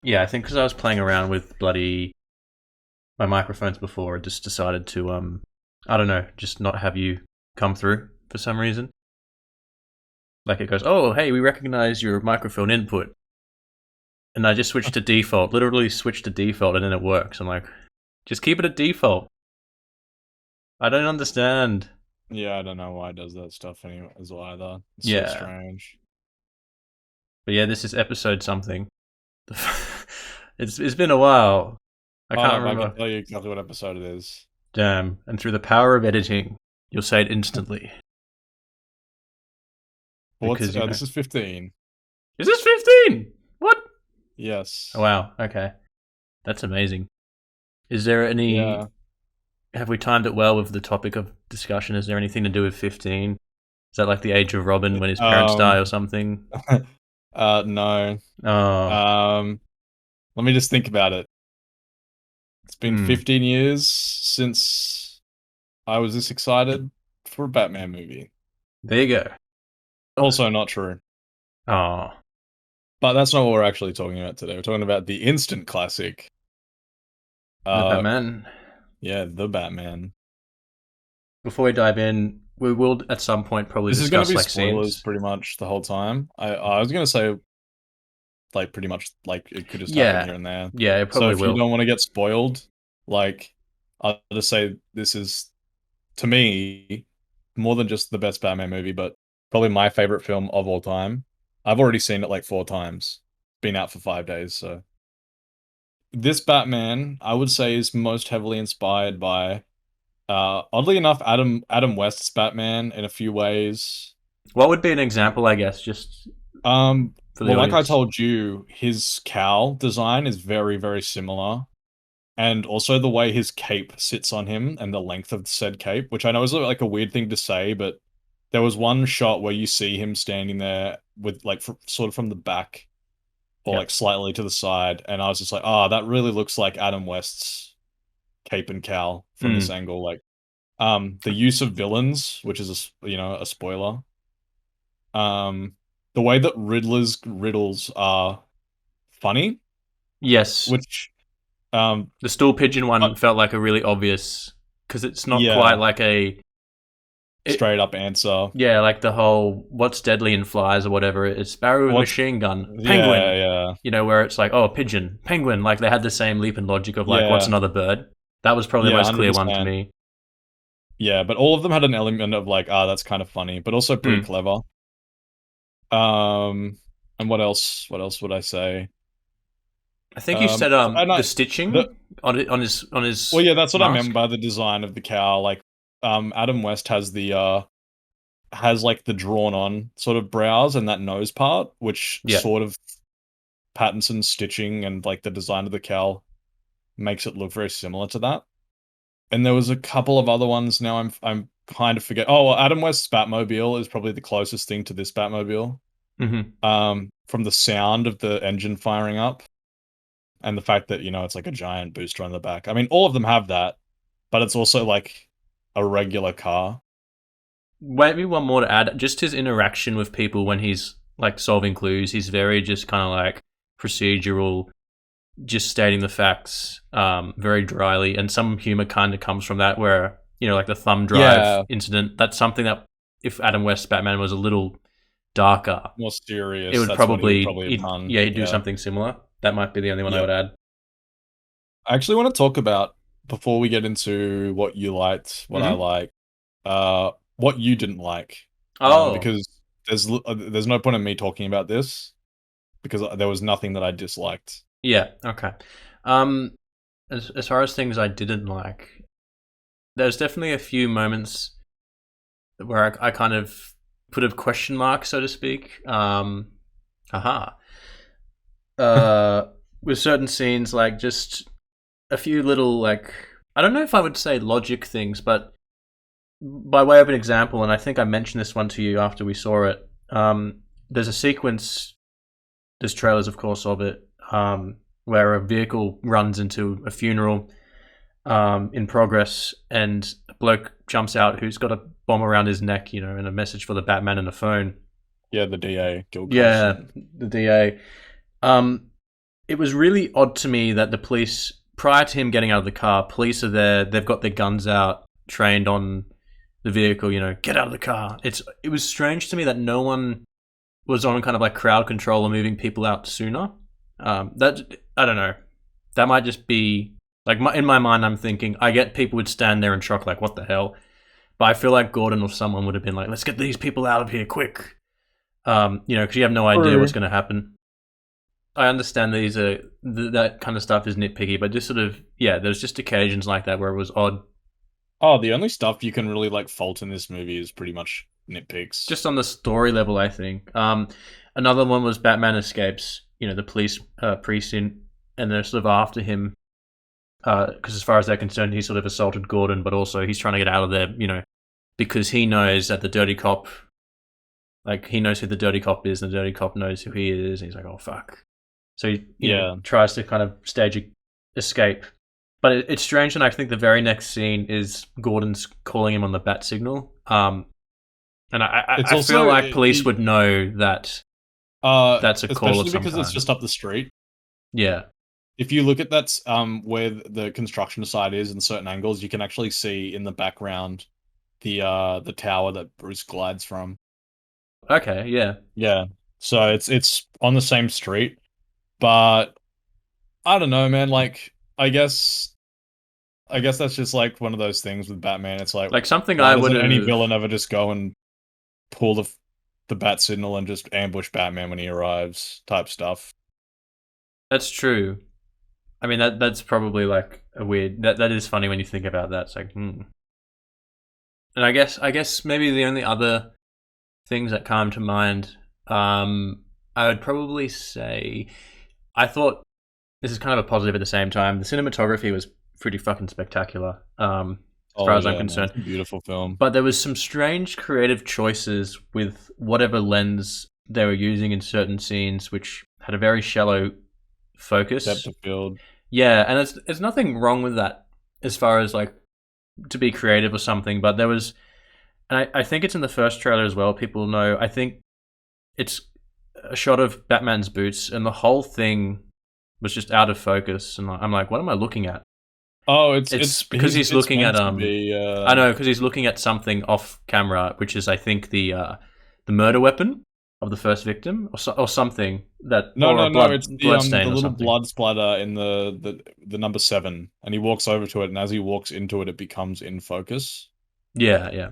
Yeah, I think because I was playing around with my microphones before, I just decided to I don't know, just not have you come through for some reason. Like it goes, oh hey, we recognize your microphone input, and I just switched to default. Literally switched to default, and then it works. I'm like, just keep it at default. I don't understand. Yeah, I don't know why it does that stuff anyway as well either. It's so Yeah, strange. but yeah, this is episode something. It's been a while. I Hold can't up, I can remember. tell you exactly what episode it is. Damn! And through the power of editing, you'll say it instantly because This is 15. Is this 15? What? Oh, Yes. wow. Okay, that's amazing. Is there any? Yeah. Have we timed it well with the topic of discussion? Is there anything to do with 15? Is that like the age of Robin when his parents die or Um. something? No. Oh, Um. Let me just think about it. It's been hmm. 15 years since I was this excited for a Batman movie. There you go. Also not true. Oh, But that's not what we're actually talking about today. We're talking about the instant classic. the Uh, Batman. yeah, The Batman. Before we dive in, we will at some point probably This is going to discuss be like spoilers scenes. pretty much the whole time. I was going to say like pretty much like it could just happen Yeah, here and there. yeah, it So probably if you will. don't want to get spoiled, like I'll just say this is to me more than just the best Batman movie, but probably my favorite film of all time. I've already seen it like 4 times. Been out for 5 days, so this Batman I would say is most heavily inspired by oddly enough Adam West's Batman in a few ways. What would be an example? I guess just for the Well, like I audience. told you, his cowl design is very, very similar. And also the way his cape sits on him and the length of said cape, which I know is like a weird thing to say, but there was one shot where you see him standing there with like sort of from the back or like Yep. slightly to the side, and I was just like, oh, that really looks like Adam West's cape and cowl from this Mm. angle. Like, the use of villains, which is a spoiler. Um, the way that Riddler's riddles are funny, Yes, which um, the stool pigeon but one felt like a really obvious because it's not quite yeah, like a it. straight up answer. Yeah, like the whole what's deadly in flies or whatever. It's sparrow with What's machine gun, Yeah, penguin. yeah, You know where it's like oh pigeon, penguin. Like they had the same leap and logic of like what's yeah, another bird. That was probably the yeah, most clear one to 100%. me. Yeah, but all of them had an element of like, that's kind of funny, but also pretty Mm. clever. Um, and what else? What else would I say? I think you said And the I stitching the on Well, his yeah, that's what I meant mask. by the design of the cow. Like, Adam West has like the drawn on sort of brows and that nose part, which Yeah. sort of Pattinson's stitching and like the design of the cowl makes it look very similar to that. And there was a couple of other ones. Now I'm kind of forget. Oh, well, Adam West's Batmobile is probably the closest thing to this Batmobile. Hmm. From the sound of the engine firing up and the fact that it's like a giant booster on the back. I mean, all of them have that, but it's also like a regular car. Maybe one more to add. Just his interaction with people when he's like solving clues. He's very just kind of like procedural, just stating the facts very dryly, and some humor kind of comes from that. Where like the thumb drive Yeah, incident. That's something that if Adam West's Batman was a little darker, more it serious. would That's what he would probably probably have done. he'd do Yeah. something similar. That might be the only one I Yep. would add. I actually want to talk about before we get into what you liked, what I Hmm. like, what you didn't like, Oh, because there's no point in me talking about this because there was nothing that I disliked. yeah, okay. Um, as far as things I didn't like, there's definitely a few moments where I kind of put a question mark, so to speak. Haha. Uh, with certain scenes, like just a few little like I don't know if I would say logic things, but by way of an example, and I think I mentioned this one to you after we saw it. There's a sequence. There's trailers, of course, of it, where a vehicle runs into a funeral in progress, and a bloke jumps out who's got a bomb around his neck, and a message for the Batman and a phone. Yeah, the DA, Gil Yeah, Carlson. the DA. Um, it was really odd to me that the police, prior to him getting out of the car, police are there. They've got their guns out, trained on the vehicle. Get out of the car. It was strange to me that no one was on kind of like crowd control or moving people out sooner. That I don't know. That might just be like in my mind. I'm thinking I get people would stand there in shock, like what the hell. But I feel like Gordon or someone would have been like, let's get these people out of here quick. Because you have no idea what's going to happen. I understand these are that kind of stuff is nitpicky, but just sort of there's just occasions like that where it was odd. Oh, the only stuff you can really like fault in this movie is pretty much nitpicks. Just on the story level, I think. Another one was Batman escapes. The police precinct, and they're sort of after him because as far as they're concerned, he sort of assaulted Gordon, but also he's trying to get out of there. Because he knows that the dirty cop, like he knows who the dirty cop is, and the dirty cop knows who he is. And he's like, oh fuck. So he tries to kind of stage a escape. But it's strange, and I think the very next scene is Gordon's calling him on the bat signal. And I feel like police would know that that's a call of some especially because kind. it's just up the street. Yeah. If you look at that, where the construction site is in certain angles, you can actually see in the background the tower that Bruce glides from. Okay. Yeah. Yeah. So it's on the same street, but I don't know, man. Like, I guess that's just like one of those things with Batman. It's like something why I would doesn't any villain ever just go and pull the bat signal and just ambush Batman when he arrives, type stuff. That's true. I mean that's probably like a weird. That is funny when you think about that. It's like, And I guess maybe the only other things that come to mind, I would probably say, I thought this is kind of a positive at the same time. The cinematography was pretty fucking spectacular. As far as I'm concerned, man, beautiful film. But there was some strange creative choices with whatever lens they were using in certain scenes, which had a very shallow focus. Depth of field. Yeah, and there's nothing wrong with that as far as like to be creative or something. But there was, and I think it's in the first trailer as well. People know. I think it's a shot of Batman's boots, and the whole thing was just out of focus. And I'm like, what am I looking at? Oh, it's because he's looking at I know, because he's looking at something off camera, which is I think the murder weapon of the first victim or something that no, it's the little blood splatter in the number 7, and he walks over to it, and as he walks into it, it becomes in focus. Yeah.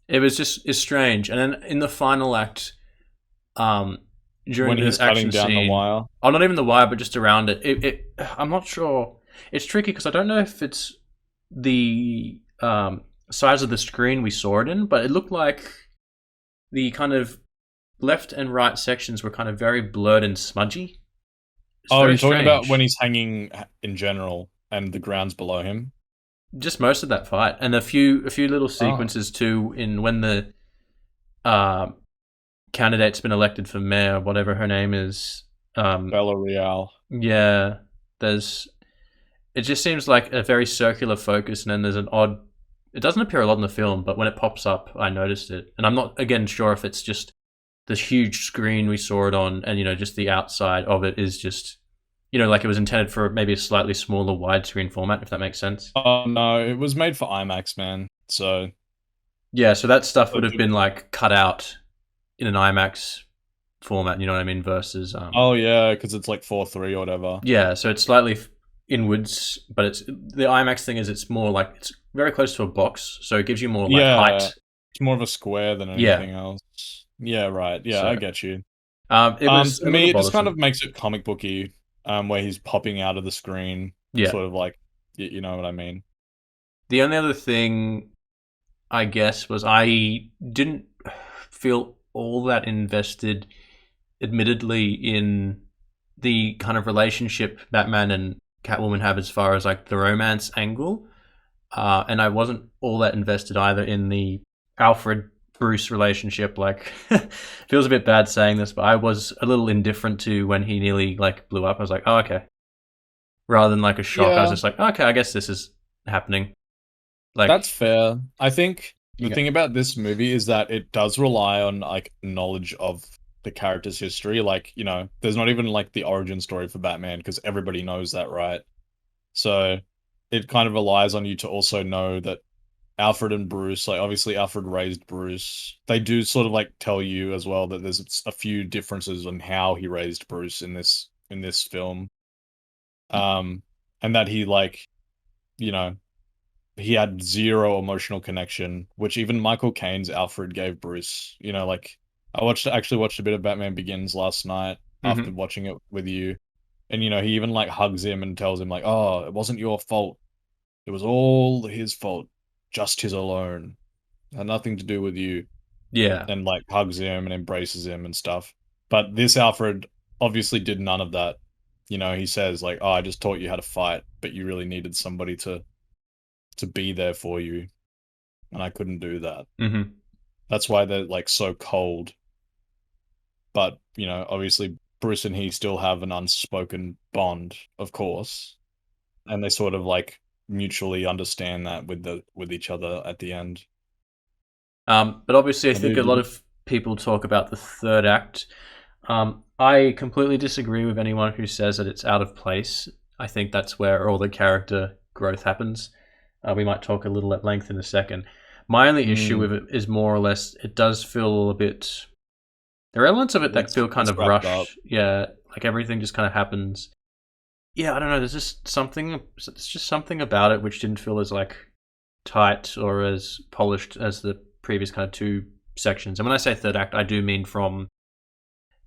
It's strange, and then in the final act, during when he's cutting down the wire. Oh, not even the wire, but just around it. I'm not sure. It's tricky because I don't know if it's the size of the screen we saw it in, but it looked like the kind of left and right sections were kind of very blurred and smudgy. You're talking about when he's hanging in general and the ground's below him? Just most of that fight, and a few little sequences too in when the candidate's been elected for mayor, whatever her name is. Bella Real. Yeah, it just seems like a very circular focus, and then there's an odd. It doesn't appear a lot in the film, but when it pops up, I noticed it, and I'm not again sure if it's just this huge screen we saw it on, and just the outside of it is just, like it was intended for maybe a slightly smaller widescreen format, if that makes sense. Oh no, it was made for IMAX, man. So yeah, so that stuff would have been like cut out in an IMAX format. You know what I mean? Versus oh yeah, because it's like 4:3 or whatever. Yeah, so it's slightly inwards, but it's the IMAX thing is it's more like it's very close to a box, so it gives you more like height. It's more of a square than anything else. Yeah, right. Yeah, so, I get you. It was to me, it just kind of makes it comic booky, where he's popping out of the screen. Yeah, sort of like, you know what I mean. The only other thing, I guess, was I didn't feel all that invested, admittedly, in the kind of relationship Batman and Catwoman have as far as like the romance angle, and I wasn't all that invested either in the Alfred Bruce relationship. Like, feels a bit bad saying this, but I was a little indifferent to when he nearly like blew up. I was like, oh, okay, rather than like a shock. I was just like, okay, I guess this is happening. Like, that's fair. I think the thing about this movie is that it does rely on like knowledge of the character's history. Like, there's not even like the origin story for Batman because everybody knows that, right? So it kind of relies on you to also know that Alfred and Bruce, like obviously Alfred raised Bruce. They do sort of like tell you as well that there's a few differences on how he raised Bruce in this film. Um, and that he like, you know, he had zero emotional connection, which even Michael Caine's Alfred gave Bruce. Like actually watched a bit of Batman Begins last night after Hmm. watching it with you. And he even like hugs him and tells him like, "Oh, it wasn't your fault. It was all his fault. Just his alone. Had nothing to do with you." Yeah. And like hugs him and embraces him and stuff. But this Alfred obviously did none of that. He says like, "Oh, I just taught you how to fight, but you really needed somebody to be there for you, and I couldn't do that." Hmm. That's why they're like so cold. But, obviously Bruce and he still have an unspoken bond, of course, and they sort of like mutually understand that with each other at the end. But obviously, I I do, think a lot dude. of people talk about the third act. I completely disagree with anyone who says that it's out of place. I think that's where all the character growth happens. We might talk a little at length in a second. My only issue Mm, with it is more or less it does feel a bit. There are elements of it that feel kind it's of wrapped up. rushed. Yeah, like everything just kind of happens. Yeah, I don't know. There's just something. It's just something about it which didn't feel as like tight or as polished as the previous kind of two sections. And when I say third act, I do mean from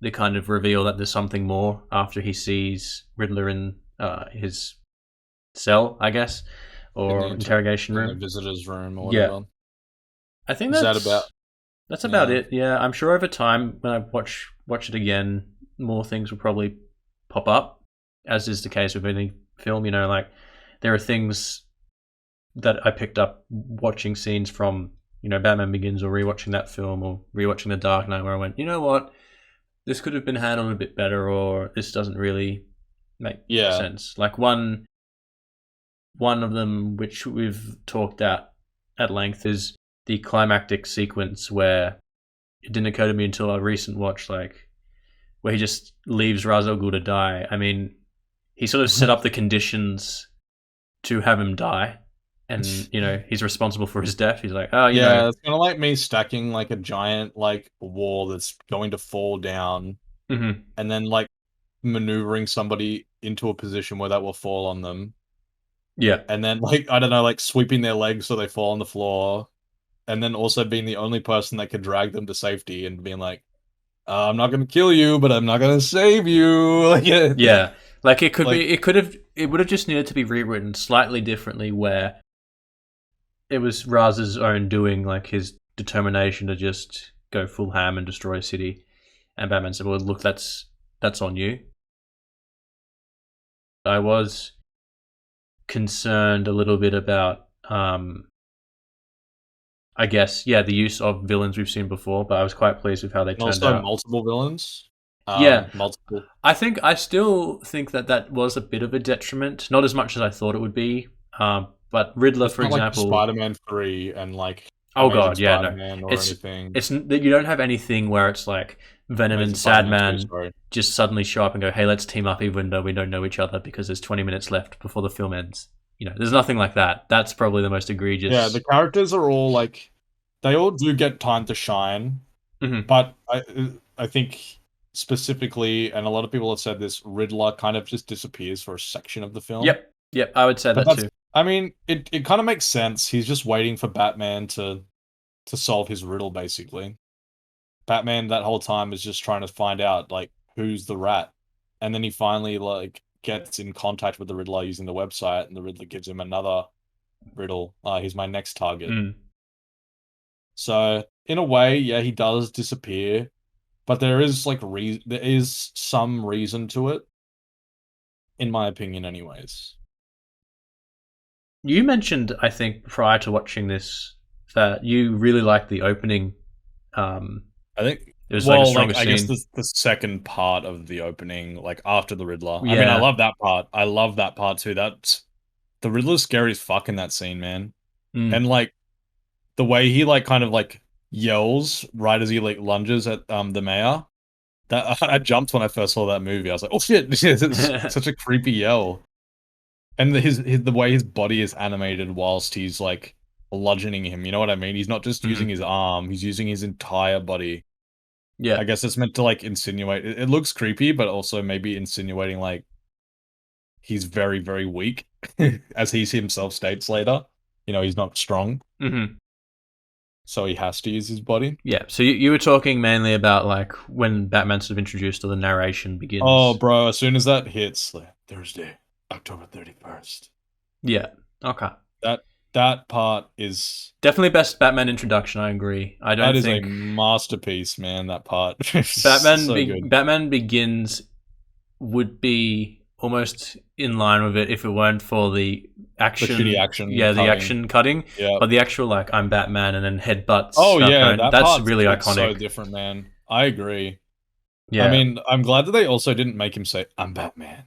the kind of reveal that there's something more after he sees Riddler in his cell, I guess, in the or inter interrogation in the room. visitor's room or Yeah, whatever. I think Is that about that's about yeah. it. Yeah, I'm sure over time when I watch it again, more things will probably pop up, as is the case with any film. Like there are things that I picked up watching scenes from Batman Begins or rewatching that film or rewatching The Dark Knight where I went, you know what, this could have been handled a bit better or this doesn't really make Yeah. sense. Like one of them which we've talked at length is the climactic sequence where it didn't occur to me until a recent watch, like where he just leaves Ra's al Ghul to die. I mean, he sort of set up the conditions to have him die, and he's responsible for his death. He's like, oh, Yeah, it's kind of like me stacking like a giant like wall that's going to fall down mhm. and then like maneuvering somebody into a position where that will fall on them Yeah, and then like I don't know like sweeping their legs so they fall on the floor and then also being the only person that could drag them to safety and being like, I'm not going to kill you, but I'm not going to save you." Like, yeah. yeah. Like Like, it would have just needed to be rewritten slightly differently, where it was Raz's own doing, like his determination to just go full ham and destroy a city, and Batman said, "Well, look, that's on you." I was concerned a little bit about, I guess, yeah, the use of villains we've seen before, but I was quite pleased with how they and turned also out. multiple villains. Yeah, Multiple. I still think that was a bit of a detriment, not as much as I thought it would be. But Riddler, It's for not like the example, Spider-Man 3 and like oh Amazing god, yeah, no, Spider-Man or it's anything. it's that you don't have anything where it's like Venom and Amazing Spider-Man 2, Sadman sorry. just suddenly show up and go, "Hey, let's team up," even though we don't know each other because there's 20 minutes left before the film ends. There's nothing like that. That's probably the most Yeah, egregious. the characters are all like they all do get time to shine, Hmm. but I think specifically, and a lot of people have said this, Riddler kind of just disappears for a section of the film. Yep, I would say But that too. I mean, it kind of makes sense. He's just waiting for Batman to solve his riddle, basically. Batman that whole time is just trying to find out like who's the rat, and then he finally like gets in contact with the Riddler using the website, and the Riddler gives him another riddle. He's my next target. Mm. So in a way, yeah, he does disappear, but there is like there is some reason to it, in my opinion, anyways. You mentioned, I think, prior to watching this, that you really liked the opening. Um, I think, it was like a well, stronger like I guess scene. the second part of the opening, like after the Riddler. I mean, I Yeah. love that part. I love that part too. That's the Riddler's scary as fuck in that scene, man. Mm. And like the way he like kind of like yells right as he like lunges at the mayor. That I jumped when I first saw that movie. I was like, "Oh shit!" It's such a creepy yell, and the way his body is animated whilst he's like bludgeoning him. You know what I mean? He's not just using Mhm. his arm; he's using his entire body. Yeah. I guess it's meant to like insinuate. It looks creepy, but also maybe insinuating like he's very, very weak, as he himself states later. You know, he's not strong, Hmm. so he has to use his body. Yeah. So you were talking mainly about like when Batman's sort of introduced or the narration Oh, begins. bro, as soon as that hits, like, Thursday, October 31st. Yeah. Okay. That that part is Definitely best Batman introduction. I agree. I that don't is a think masterpiece, man. That part. So good. Batman Begins would be almost in line with it if it weren't for the The shitty action. action Yeah, the cutting. action cutting, Yeah. but the actual like I'm Batman and then headbutts Oh yeah, Falcone. that That's part really hits so iconic. different, man. I agree. I Yeah. mean, I'm glad that they also didn't make him say, "I'm Batman."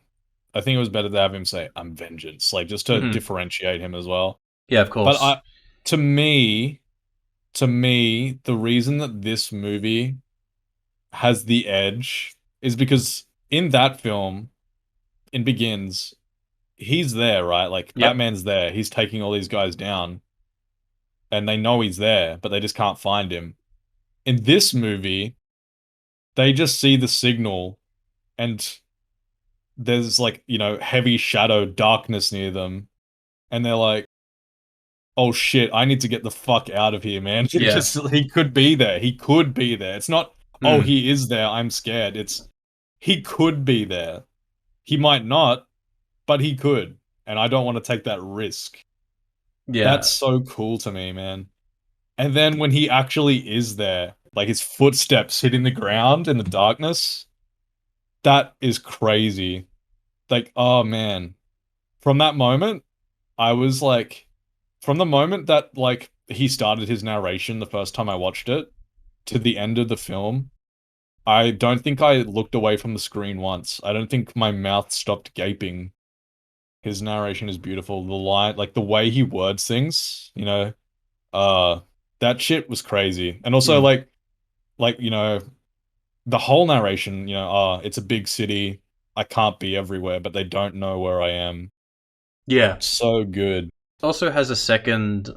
I think it was better to have him say, "I'm Vengeance," like just to Hmm. differentiate him as well. Yeah, of But course. to me, the reason that this movie has the edge is because in that film, in Begins, he's there, right? Like Yep. Batman's there. He's taking all these guys down, and they know he's there, but they just can't find him. In this movie, they just see the signal, and there's like, heavy shadow, darkness near them, and they're like, "Oh shit, I need to get the fuck out of here, man." Yeah. He could be there. He could be there. It's not, "Oh, Hmm. he is there, I'm scared." It's he could be there. He might not, but he could, and I don't want to take that risk. That's Yeah. so cool to me, man. And then when he actually is there, like his footsteps hitting the ground in the darkness, that is crazy. Like, oh man. From that moment, I was like, from the moment that like he started his narration the first time I watched it to the end of the film, I don't think I looked away from the screen once. I don't think my mouth stopped gaping. His narration is beautiful. The line, like the way he words things, uh, that shit was crazy. And also Mm. like, the whole narration, it's a big city. I can't be everywhere, but they don't know where I am. Yeah. So good. Also has a second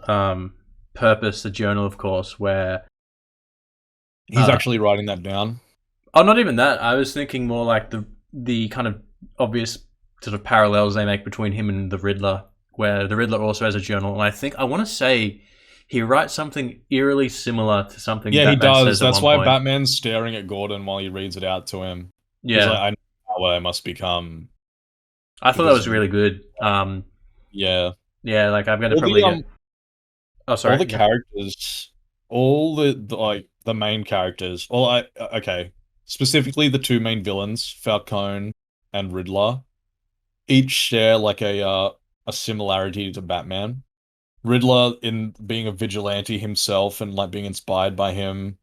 purpose, the journal, of course, where He's uh, actually writing that down. oh, not even that. I was thinking more like the kind of obvious sort of parallels they make between him and the Riddler, where the Riddler also has a journal, and I want to say he writes something eerily similar to something Yeah, he Batman does. says at That's one why point. Batman's staring at Gordon while he reads it out to him. He's like, Yeah, "I know what I must become I thought that because was of you." really good. Yeah. Yeah, like I'm gonna All probably the get. Oh, all the sorry. Yeah. characters, all like the main characters. Well, okay, specifically the two main villains, Falcone and Riddler, each share like a similarity to Batman. Riddler in being a vigilante himself and like being inspired by him,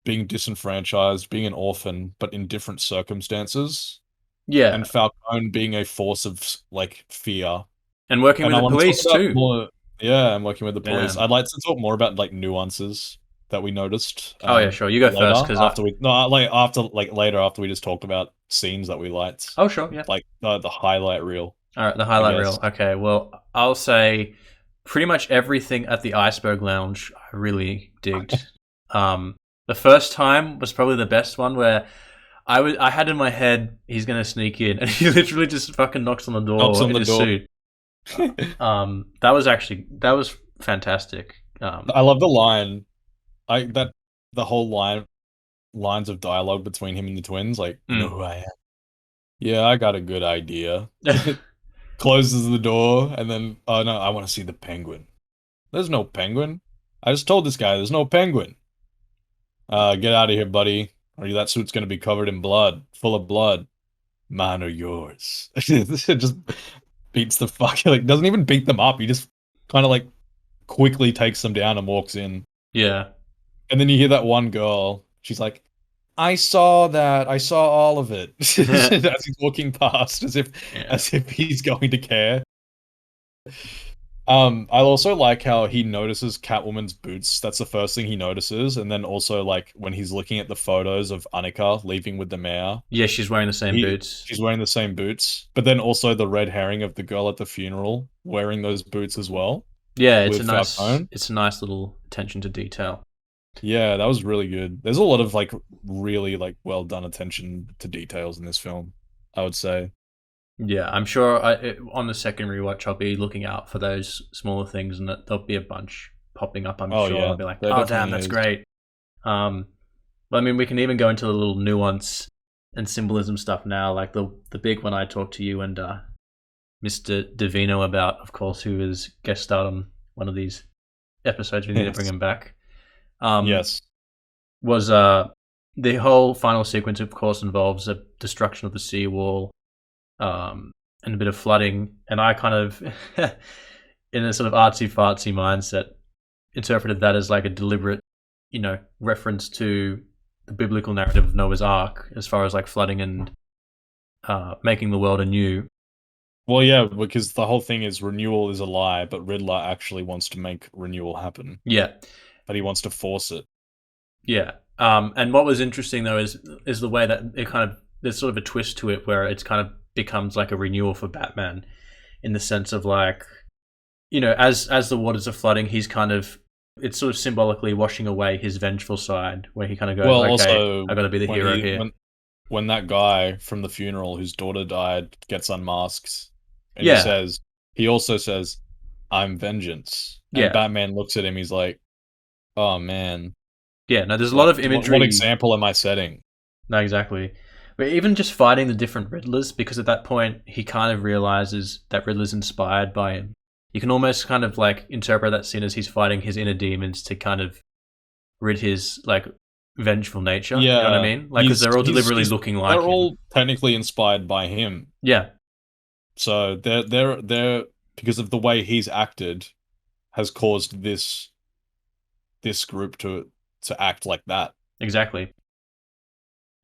being disenfranchised, being an orphan, but in different circumstances, Yeah, and Falcone being a force of like fear. and working And with I the want to talk police about too. more. Yeah, I'm working with the police. Yeah. I'd like to talk more about like nuances that we noticed Oh yeah, sure. You go first, later because I. after we no like after like later after we just talked about scenes that we liked, Oh sure, yeah. like the highlight reel, All right, the I highlight guess. reel. Okay, well, I'll say pretty much everything at the Iceberg Lounge I really digged. Um, the first time was probably the best one where I had in my head he's gonna sneak in, and he literally just fucking knocks on the Knocks door on in the his door. suit. That was fantastic. I love the line. I that the whole lines of dialogue between him and the twins, like, "You know Mm. who I am? Yeah, I got a good idea." Closes the door and then, "Oh no, I want to see the penguin." "There's no penguin. I just told this guy there's no penguin." Get out of here, buddy. Or that suit's gonna be covered in blood, full of blood. Mine or yours. It just beats the fuck, like, doesn't even beat them up. He just kind of like quickly takes them down and walks in. Yeah, And then you hear that one girl. She's like, "I saw that. I saw all of it." As he's walking past, as if yeah. he's going to care. I also like how he notices Catwoman's boots. That's the first thing he notices, and then also like when he's looking at the photos of Annika leaving with the mayor, Yeah, she's wearing the same he boots. she's wearing the same boots. But then also the red herring of the girl at the funeral wearing those boots as well Yeah, with Falcone. it's a nice little attention to detail. Yeah, that was really good. There's a lot of like really like well done attention to details in this film, I would say. Yeah, I'm sure on the second rewatch I'll be looking out for those smaller things, and that there'll be a bunch popping up. I'm Oh sure I'll yeah, be like, there oh damn, definitely that's is. great. Um, but I mean, we can even go into the little nuance and symbolism stuff now, like the big one I talked to you and Mr. Davino about, of course, who is guest starred on one of these episodes. We need to bring Yes. him back. Um, Yes. was the whole final sequence, of course, involves a destruction of the seawall, and a bit of flooding. And I kind of, in a sort of artsy fartsy mindset, interpreted that as like a deliberate, reference to the biblical narrative of Noah's Ark, as far as like flooding and making the world anew. Well, yeah, because the whole thing is renewal is a lie, but Riddler actually wants to make renewal happen, Yeah, but he wants to force it. yeah. And what was interesting though is the way that it kind of there's sort of a twist to it where it's kind of becomes like a renewal for Batman in the sense of like as the waters are flooding, he's kind of it's sort of symbolically washing away his vengeful side, where he kind of goes, Well, "Okay, also I got to be the when hero he here." when that guy from the funeral whose daughter died gets unmasked, and Yeah, he also says, "I'm vengeance," and yeah, Batman looks at him, he's like, "Oh man, yeah. No, there's a lot like of what imagery. example am I setting?" No, exactly. But even just fighting the different Riddlers, because at that point he kind of realizes that Riddler's inspired by him. You can almost kind of like interpret that scene as he's fighting his inner demons to kind of rid his like vengeful nature. You know what I Yeah, mean? Like, because they're all deliberately he's looking they're like him. all technically inspired by him. Yeah, So they're because of the way he's acted has caused this group to act like that. exactly.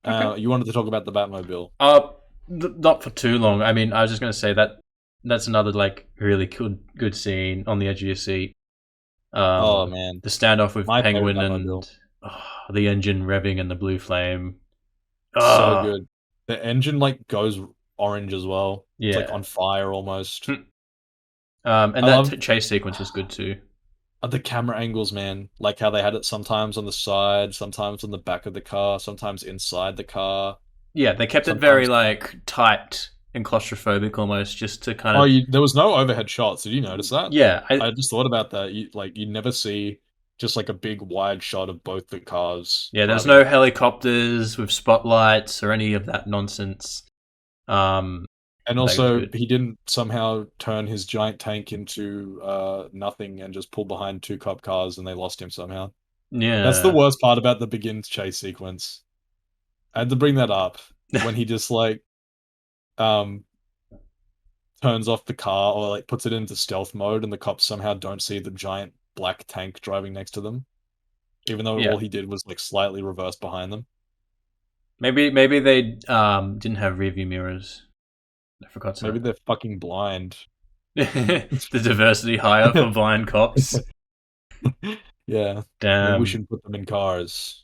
Okay. You wanted to talk about the Batmobile. Uh, not for too long. I mean, I was just going to say that that's another like really good scene on the edge of your seat. Oh man, The standoff with my favorite Penguin Batmobile. and the engine revving and the blue flame. So Oh, good. The engine like goes orange as well. It's like yeah. on fire almost. And I that love chase sequence was good too. the camera angles, man. Like how they had it sometimes on the side, sometimes on the back of the car, sometimes inside the car, Yeah, they kept it very sometimes. like tight and claustrophobic almost, just to kind Oh, of there was no overhead shots. Did you notice that? yeah. I just thought about that. You never see just like a big wide shot of both the cars Yeah, there's driving no at. helicopters with spotlights or any of that nonsense. Um, And I think it was also, good. he didn't somehow turn his giant tank into nothing and just pull behind two cop cars and they lost him somehow. That's the Yeah. worst part about the begin chase sequence. I had to bring that up when he just like um turns off the car or like puts it into stealth mode and the cops somehow don't see the giant black tank driving next to them, even though all Yeah. he did was like slightly reverse behind them. Maybe they didn't have rear view mirrors. I forgot Maybe to they're fucking blind. the diversity higher for blind cops. Yeah. Maybe we Damn. should put them in cars.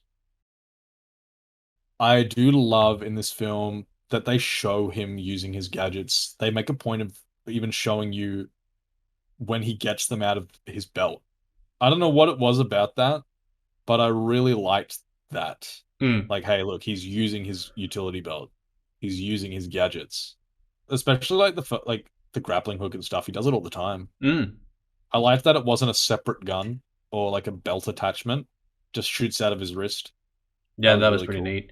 I do love in this film that they show him using his gadgets. They make a point of even showing you when he gets them out of his belt. I don't know what it was about that, but I really liked that. Mm. Like, hey, look, he's using his utility belt. He's using his gadgets. Especially like like the grappling hook and stuff. He does it all the time. Mm. I liked that it wasn't a separate gun or like a belt attachment. Just shoots out of his wrist. That Yeah, was that was really pretty cool. neat.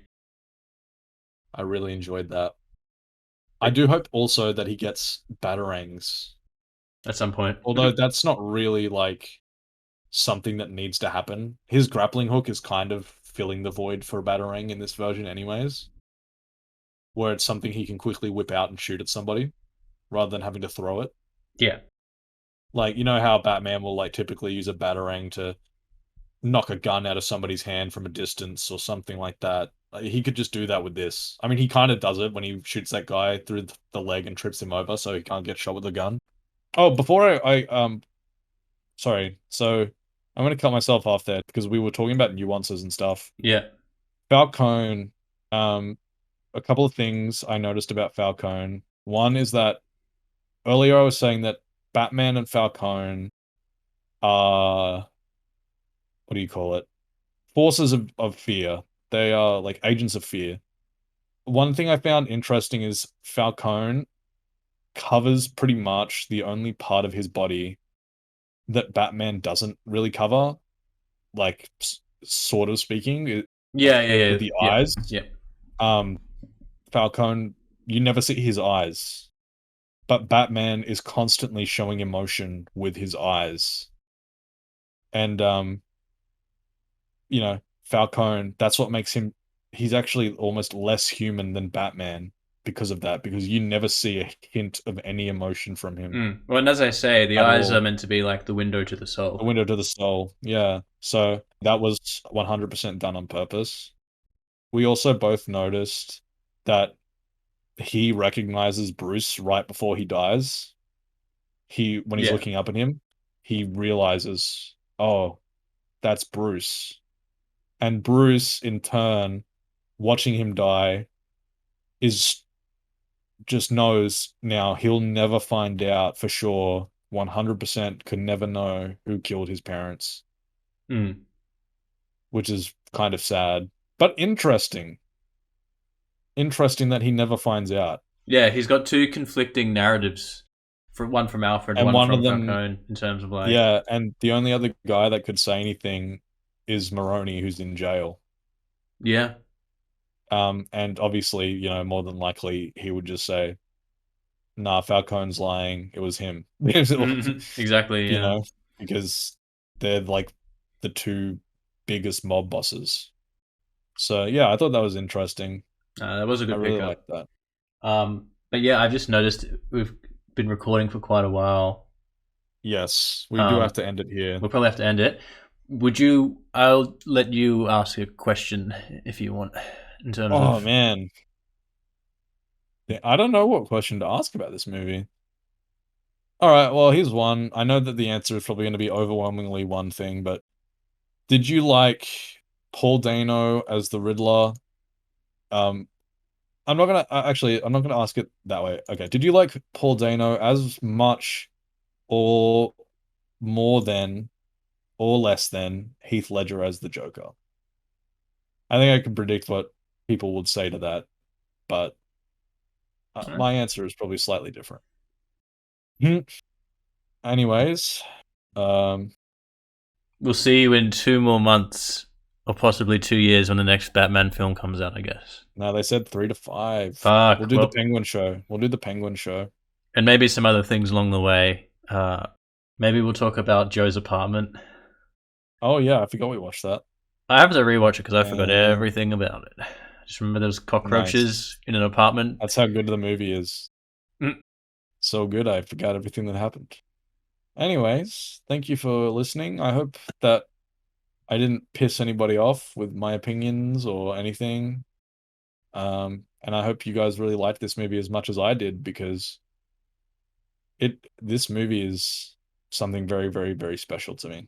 I really enjoyed that. I do hope also that he gets batarangs. At some point. Although that's not really like something that needs to happen. His grappling hook is kind of filling the void for a batarang in this version anyways, where it's something he can quickly whip out and shoot at somebody rather than having to throw it. Yeah. Like, you know how Batman will like typically use a batarang to knock a gun out of somebody's hand from a distance or something like that. Like, he could just do that with this. I mean, he kind of does it when he shoots that guy through the leg and trips him over so he can't get shot with a gun. Oh, before I sorry. So I'm going to cut myself off there because we were talking about nuances and stuff. Yeah. Falcone, um, a couple of things I noticed about Falcone. One is that earlier I was saying that Batman and Falcone are, what do you call it? Forces of fear. They are like agents of fear. One thing I found interesting is Falcone covers pretty much the only part of his body that Batman doesn't really cover, like sort of speaking, Yeah, yeah, with yeah, the yeah, eyes. yeah. Um, Falcone, you never see his eyes, but Batman is constantly showing emotion with his eyes. And Falcone, that's what makes him he's actually almost less human than Batman because of that, because you never see a hint of any emotion from him Well, and as I say, the at eyes are all. meant to be like the window to the A soul. window to the soul. Yeah. So that was 100% done on purpose. We also both noticed that he recognizes Bruce right before he dies. When he's Yeah. looking up at him, he realizes, oh, that's Bruce. And Bruce, in turn, watching him die, is just knows now he'll never find out for sure. 100% could never know who killed his parents, Mm. which is kind of sad, but interesting. Interesting that he never finds out. Yeah, he's got two conflicting narratives. For one from Alfred, And one one of from them, Falcone, in terms of like, yeah, and the only other guy that could say anything is Maroney, who's in jail. yeah, And obviously, more than likely he would just say, "Nah, Falcone's lying. It was him." exactly, You yeah. know, because they're like the two biggest mob bosses. So yeah, I thought that was interesting. That was a I good really like pickup. that. But yeah, I've just noticed we've been recording for quite a while. Yes, we do have Um, to end it here. we'll probably have to end it. Would you? I'll let you ask a question if you want, in terms Oh of. man, yeah, I don't know what question to ask about this movie. All right, well, here's one. I know that the answer is probably going to be overwhelmingly one thing, but did you like Paul Dano as the Riddler? Um, I'm not gonna ask it that way. Okay, did you like Paul Dano as much or more than or less than Heath Ledger as the Joker? I think I can predict what people would say to that, but my answer is probably slightly different. Hmm. Anyways, um, We'll see you in 2 more months, or possibly 2 years, when the next Batman film comes out, I guess. now they said 3 to 5. We'll Fuck. do the Well, Penguin show. We'll do the Penguin show. and maybe some other things along the way. Maybe we'll talk about Joe's apartment. Oh yeah, I forgot we watched that. I have to rewatch it because I forgot Uh, everything about it. Just remember there was nice. cockroaches in an apartment. That's how good the movie is. Mm. So good, I forgot everything that happened. Anyways, thank you for listening. I hope that I didn't piss anybody off with my opinions or anything. And I hope you guys really liked this movie as much as I did, because this movie is something very, very, very special to me.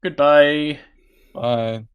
Goodbye. Bye.